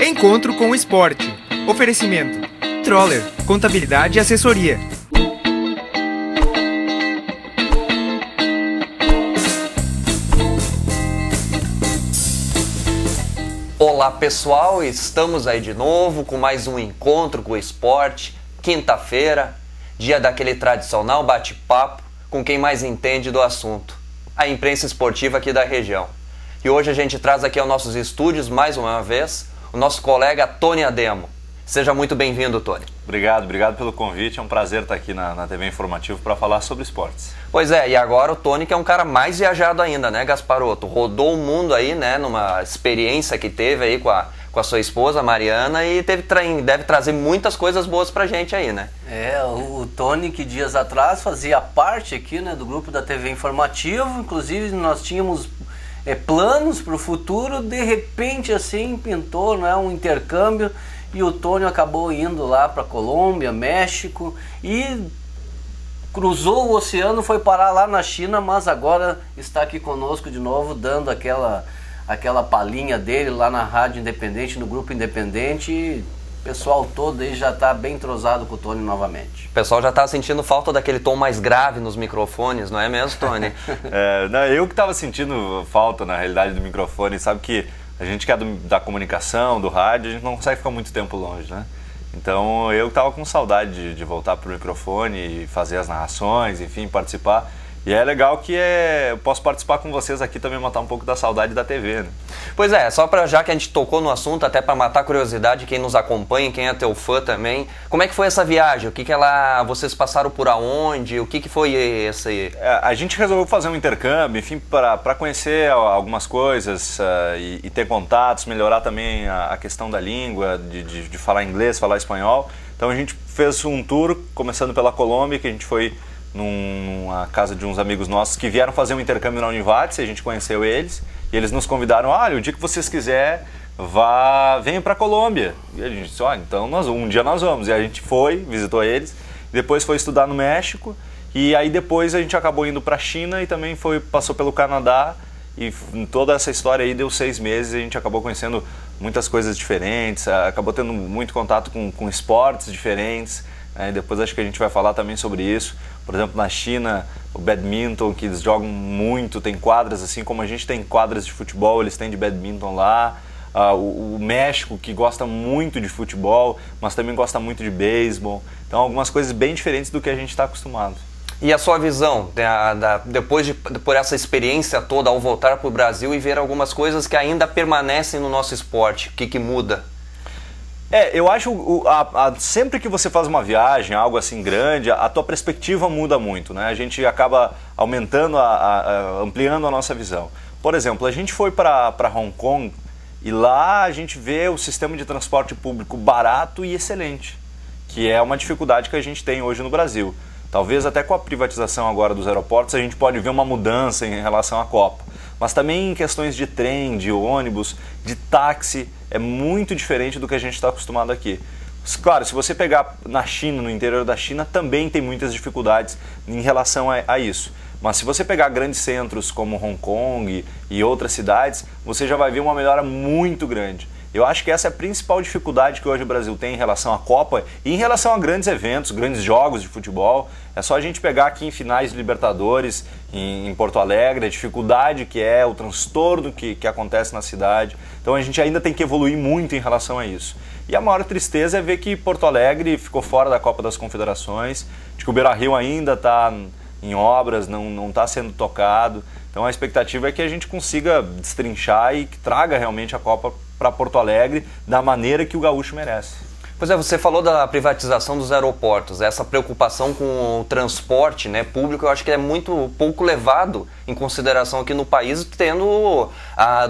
Encontro com o esporte. Oferecimento: Troller, contabilidade e assessoria. Olá pessoal, estamos aí de novo com mais um Encontro com o Esporte, quinta-feira, dia daquele tradicional bate-papo com quem mais entende do assunto, a imprensa esportiva aqui da região. E hoje a gente traz aqui aos nossos estúdios, mais uma vez, o nosso colega Tony Ademo. Seja muito bem-vindo, Tony. Obrigado pelo convite, é um prazer estar aqui na TV Informativo para falar sobre esportes. Pois é, e agora o Tony que é um cara mais viajado ainda, né, Gasparotto? Rodou o mundo aí, né, numa experiência que teve aí com a sua esposa, Mariana, e deve trazer muitas coisas boas pra gente aí, né? O Tony que dias atrás fazia parte aqui, né, do grupo da TV Informativo, inclusive nós tínhamos planos para o futuro, de repente assim pintou, né, um intercâmbio. E o Tony acabou indo lá para Colômbia, México e cruzou o oceano, foi parar lá na China, mas agora está aqui conosco de novo, dando aquela palhinha dele lá na Rádio Independente, no Grupo Independente. E o pessoal todo aí já está bem entrosado com o Tony novamente. O pessoal já está sentindo falta daquele tom mais grave nos microfones, não é mesmo, Tony? Eu que estava sentindo falta, na realidade, do microfone. Sabe que a gente que é da comunicação, do rádio, a gente não consegue ficar muito tempo longe, né? Então eu estava com saudade de voltar para o microfone e fazer as narrações, enfim, participar. E é legal que eu posso participar com vocês aqui também, matar um pouco da saudade da TV, né? Pois é, só já que a gente tocou no assunto, até para matar a curiosidade, quem nos acompanha, quem é teu fã também, como é que foi essa viagem? O que vocês passaram por aonde? O que foi esse? A gente resolveu fazer um intercâmbio, enfim, para conhecer algumas coisas e ter contatos, melhorar também a questão da língua, de falar inglês, falar espanhol. Então a gente fez um tour, começando pela Colômbia, que a gente foi numa casa de uns amigos nossos que vieram fazer um intercâmbio na Univates, a gente conheceu eles e eles nos convidaram: olha, o dia que vocês quiserem, venham para a Colômbia. E a gente disse: olha, então um dia nós vamos. E a gente foi, visitou eles, depois foi estudar no México e aí depois a gente acabou indo para a China e também passou pelo Canadá. E toda essa história aí deu 6 meses e a gente acabou conhecendo muitas coisas diferentes, acabou tendo muito contato com esportes diferentes. Depois acho que a gente vai falar também sobre isso. Por exemplo, na China, o badminton, que eles jogam muito, tem quadras, assim como a gente tem quadras de futebol, eles têm de badminton lá. O México, que gosta muito de futebol, mas também gosta muito de beisebol. Então, algumas coisas bem diferentes do que a gente está acostumado. E a sua visão, depois por essa experiência toda, ao voltar para o Brasil e ver algumas coisas que ainda permanecem no nosso esporte, o que muda? Eu acho sempre que você faz uma viagem, algo assim grande, a tua perspectiva muda muito, né? A gente acaba aumentando, ampliando a nossa visão. Por exemplo, a gente foi para Hong Kong e lá a gente vê o sistema de transporte público barato e excelente, que é uma dificuldade que a gente tem hoje no Brasil. Talvez até com a privatização agora dos aeroportos a gente pode ver uma mudança em relação à Copa. Mas também em questões de trem, de ônibus, de táxi, é muito diferente do que a gente está acostumado aqui. Claro, se você pegar na China, no interior da China, também tem muitas dificuldades em relação a isso. Mas se você pegar grandes centros como Hong Kong e outras cidades, você já vai ver uma melhora muito grande. Eu acho que essa é a principal dificuldade que hoje o Brasil tem em relação à Copa e em relação a grandes eventos, grandes jogos de futebol. É só a gente pegar aqui em finais de Libertadores, em Porto Alegre, a dificuldade que é, o transtorno que acontece na cidade. Então a gente ainda tem que evoluir muito em relação a isso. E a maior tristeza é ver que Porto Alegre ficou fora da Copa das Confederações, de que o Beira-Rio ainda está em obras, não está sendo tocado. Então a expectativa é que a gente consiga destrinchar e que traga realmente a Copa para Porto Alegre da maneira que o gaúcho merece. Pois é, você falou da privatização dos aeroportos, essa preocupação com o transporte, né, público, eu acho que é muito pouco levado em consideração aqui no país, tendo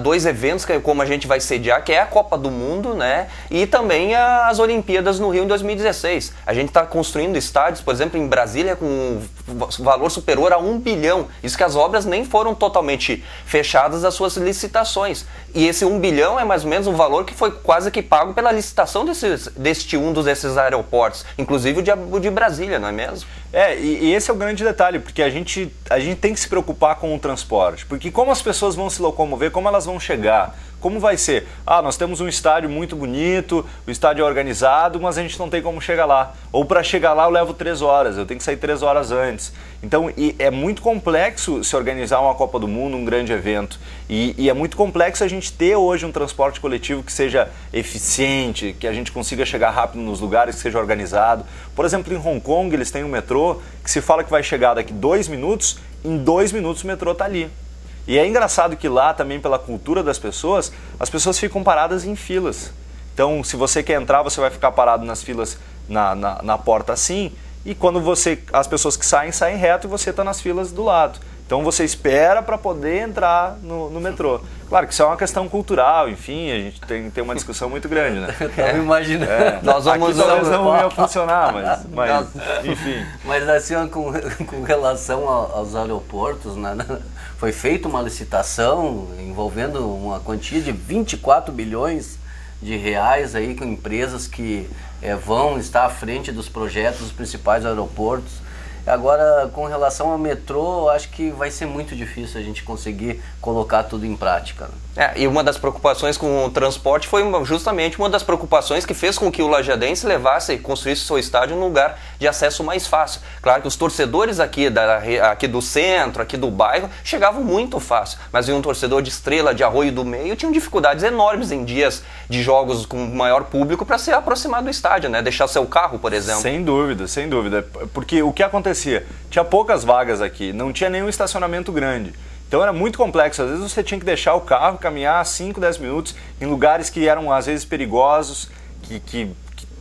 2 eventos como a gente vai sediar, que é a Copa do Mundo, né, e também as Olimpíadas no Rio em 2016. A gente está construindo estádios, por exemplo, em Brasília, com valor superior a 1 bilhão. Isso que as obras nem foram totalmente fechadas as suas licitações. E esse 1 bilhão é mais ou menos o valor que foi quase que pago pela licitação desses aeroportos, inclusive o de Brasília, não é mesmo? E esse é o grande detalhe, porque a gente tem que se preocupar com o transporte, porque como as pessoas vão se locomover, como elas vão chegar, como vai ser? Nós temos um estádio muito bonito, o estádio é organizado, mas a gente não tem como chegar lá. Ou para chegar lá eu levo 3 horas, eu tenho que sair 3 horas antes. Então é muito complexo se organizar uma Copa do Mundo, um grande evento. E é muito complexo a gente ter hoje um transporte coletivo que seja eficiente, que a gente consiga chegar rápido nos lugares, que seja organizado. Por exemplo, em Hong Kong eles têm um metrô que se fala que vai chegar daqui 2 minutos, em 2 minutos o metrô está ali. E é engraçado que lá também, pela cultura das pessoas, as pessoas ficam paradas em filas. Então, se você quer entrar, você vai ficar parado nas filas na porta assim, e quando as pessoas que saem reto e você está nas filas do lado. Então você espera para poder entrar no metrô. Claro que isso é uma questão cultural, enfim, a gente tem uma discussão muito grande, né? Eu estava imaginando. Nós vamos aqui talvez não ia funcionar, mas enfim. Mas assim, com relação aos aeroportos, né? Foi feita uma licitação envolvendo uma quantia de 24 bilhões de reais aí com empresas que vão estar à frente dos projetos dos principais aeroportos. Agora, com relação ao metrô, acho que vai ser muito difícil a gente conseguir colocar tudo em prática. E uma das preocupações com o transporte foi justamente uma das preocupações que fez com que o Lajadense construísse seu estádio num lugar de acesso mais fácil. Claro que os torcedores aqui do centro, aqui do bairro, chegavam muito fácil, mas um torcedor de Estrela, de Arroio do Meio, tinham dificuldades enormes em dias de jogos com maior público para se aproximar do estádio, né? Deixar seu carro, por exemplo. Sem dúvida, porque o que acontecia? Tinha poucas vagas aqui, não tinha nenhum estacionamento grande. Então era muito complexo, às vezes você tinha que deixar o carro, caminhar 5, 10 minutos em lugares que eram às vezes perigosos, que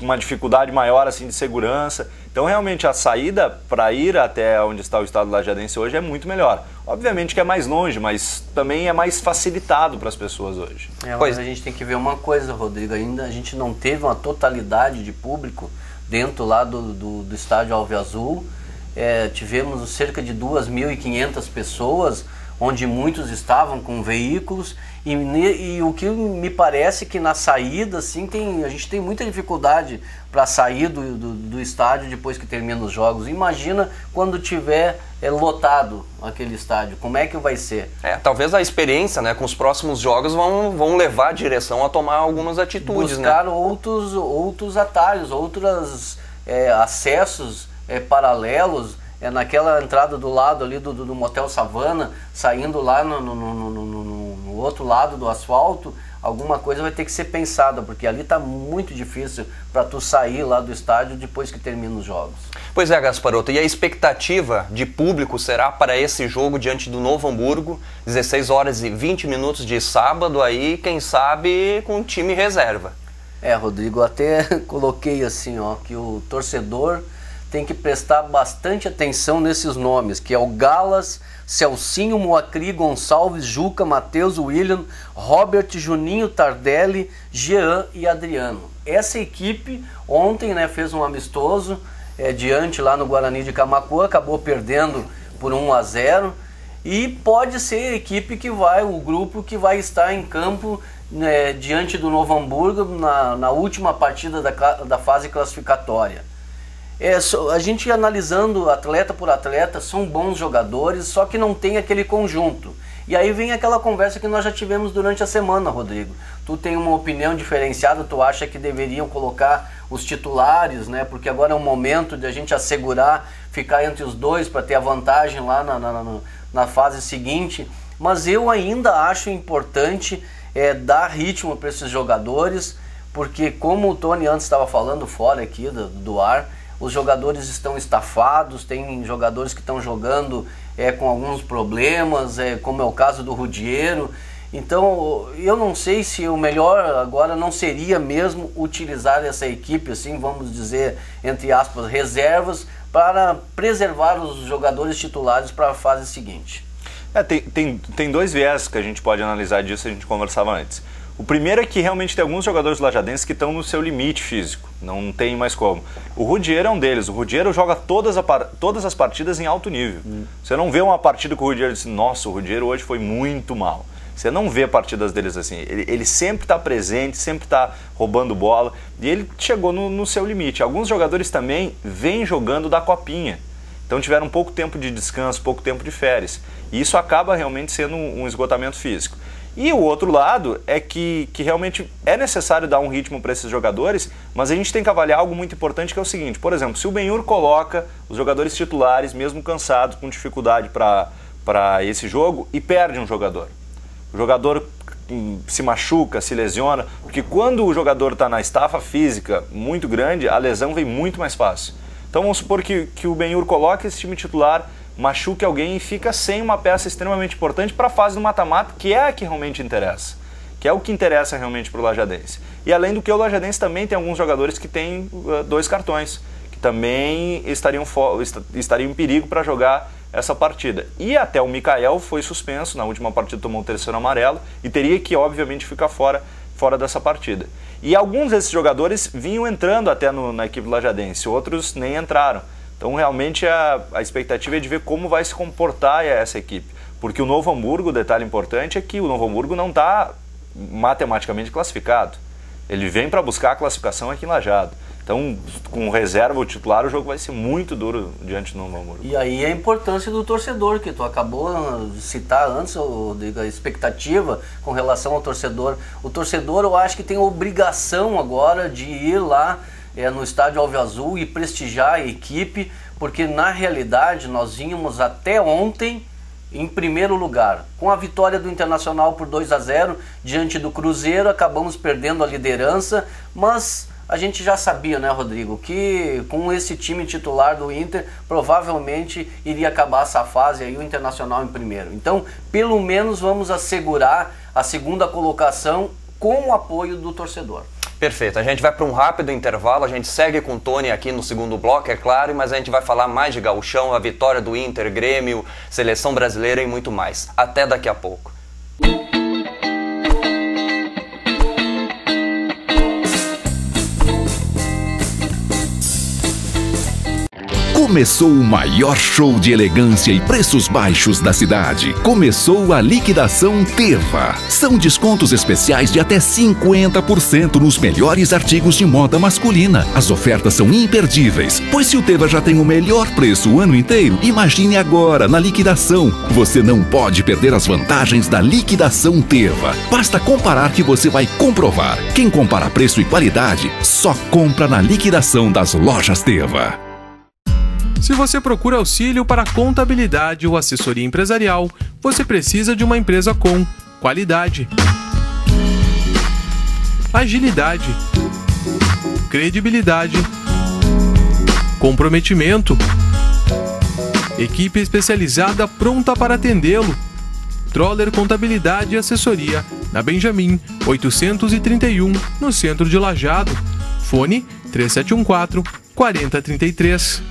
uma dificuldade maior assim de segurança. Então realmente a saída para ir até onde está o estado Lajadense hoje é muito melhor. Obviamente que é mais longe, mas também é mais facilitado para as pessoas hoje. Mas a gente tem que ver uma coisa, Rodrigo, ainda a gente não teve uma totalidade de público dentro lá do estádio Alviazul. Tivemos cerca de 2.500 pessoas, onde muitos estavam com veículos, e o que me parece que na saída assim, a gente tem muita dificuldade para sair do estádio depois que termina os jogos. Imagina quando tiver lotado aquele estádio, como é que vai ser? Talvez a experiência, né, com os próximos jogos vão levar a direção a tomar algumas atitudes. Buscar outros atalhos, outros acessos paralelos, naquela entrada do lado ali do Motel Savana, saindo lá no outro lado do asfalto, alguma coisa vai ter que ser pensada, porque ali está muito difícil para tu sair lá do estádio depois que termina os jogos. Pois é, Gasparotto, e a expectativa de público será para esse jogo diante do Novo Hamburgo, 16 horas e 20 minutos de sábado, aí quem sabe com time reserva. Rodrigo, até coloquei assim, que o torcedor tem que prestar bastante atenção nesses nomes, que é o Galas, Celcinho, Moacri, Gonçalves, Juca, Matheus, William, Robert, Juninho, Tardelli, Jean e Adriano. Essa equipe ontem, né, fez um amistoso diante lá no Guarani de Camaquã, acabou perdendo por 1-0, e pode ser a equipe o grupo que vai estar em campo diante do Novo Hamburgo na última partida da fase classificatória. A gente analisando atleta por atleta, são bons jogadores, só que não tem aquele conjunto. E aí vem aquela conversa que nós já tivemos durante a semana, Rodrigo. Tu tem uma opinião diferenciada, tu acha que deveriam colocar os titulares, né? Porque agora é um momento de a gente assegurar, ficar entre os dois para ter a vantagem lá na fase seguinte. Mas eu ainda acho importante dar ritmo para esses jogadores, porque como o Tony antes estava falando fora aqui do ar, os jogadores estão estafados, tem jogadores que estão jogando com alguns problemas, como é o caso do Rudiero. Então eu não sei se o melhor agora não seria mesmo utilizar essa equipe, assim, vamos dizer, entre aspas, reservas, para preservar os jogadores titulares para a fase seguinte. Tem 2 viés que a gente pode analisar disso, a gente conversava antes. O primeiro é que realmente tem alguns jogadores lajadenses que estão no seu limite físico, não tem mais como. O Rudiero é um deles, o Rudiero joga todas as partidas em alto nível. Você não vê uma partida que o Rudiero diz, nossa, o Rudiero hoje foi muito mal. Você não vê partidas deles assim, ele sempre está presente, sempre está roubando bola, e ele chegou no seu limite. Alguns jogadores também vêm jogando da copinha. então tiveram pouco tempo de descanso, pouco tempo de férias. E isso acaba realmente sendo um esgotamento físico. E o outro lado é que realmente é necessário dar um ritmo para esses jogadores, mas a gente tem que avaliar algo muito importante, que é o seguinte: por exemplo, se o Benhur coloca os jogadores titulares, mesmo cansados, com dificuldade para esse jogo, e perde um jogador. O jogador se machuca, se lesiona, porque quando o jogador está na estafa física muito grande, a lesão vem muito mais fácil. Então vamos supor que o Benhur coloque esse time titular, machuque alguém e fica sem uma peça extremamente importante para a fase do mata-mata, que é a que realmente interessa, que é o que interessa realmente para o Lajadense. E além do que, o Lajadense também tem alguns jogadores que têm 2 cartões, que também estariam em perigo para jogar essa partida. E até o Mikael foi suspenso, na última partida tomou o 3º amarelo e teria que, obviamente, ficar fora dessa partida. E alguns desses jogadores vinham entrando até na equipe do Lajadense, outros nem entraram. Então, realmente, a expectativa é de ver como vai se comportar essa equipe. Porque o Novo Hamburgo, o detalhe importante é que o Novo Hamburgo não está matematicamente classificado. Ele vem para buscar a classificação aqui em Lajeado. Então, com reserva ou titular, o jogo vai ser muito duro diante do Novo Hamburgo. E aí a importância do torcedor, que tu acabou de citar antes, a expectativa com relação ao torcedor. O torcedor, eu acho que tem a obrigação agora de ir lá no estádio Alve Azul e prestigiar a equipe, porque na realidade nós vínhamos até ontem em primeiro lugar. Com a vitória do Internacional por 2-0 diante do Cruzeiro, acabamos perdendo a liderança, mas a gente já sabia, né, Rodrigo, que com esse time titular do Inter, provavelmente iria acabar essa fase aí, o Internacional em primeiro. Então, pelo menos vamos assegurar a segunda colocação com o apoio do torcedor. Perfeito, a gente vai para um rápido intervalo, a gente segue com o Tony aqui no segundo bloco, é claro, mas a gente vai falar mais de gauchão, a vitória do Inter, Grêmio, seleção brasileira e muito mais. Até daqui a pouco. Começou o maior show de elegância e preços baixos da cidade. Começou a liquidação Teva. São descontos especiais de até 50% nos melhores artigos de moda masculina. As ofertas são imperdíveis, pois se o Teva já tem o melhor preço o ano inteiro, imagine agora na liquidação. Você não pode perder as vantagens da liquidação Teva. Basta comparar que você vai comprovar. Quem compara preço e qualidade, só compra na liquidação das lojas Teva. Se você procura auxílio para contabilidade ou assessoria empresarial, você precisa de uma empresa com qualidade, agilidade, credibilidade, comprometimento, equipe especializada pronta para atendê-lo. Troller Contabilidade e Assessoria, na Benjamin 831, no centro de Lajeado. Fone 3714-4033.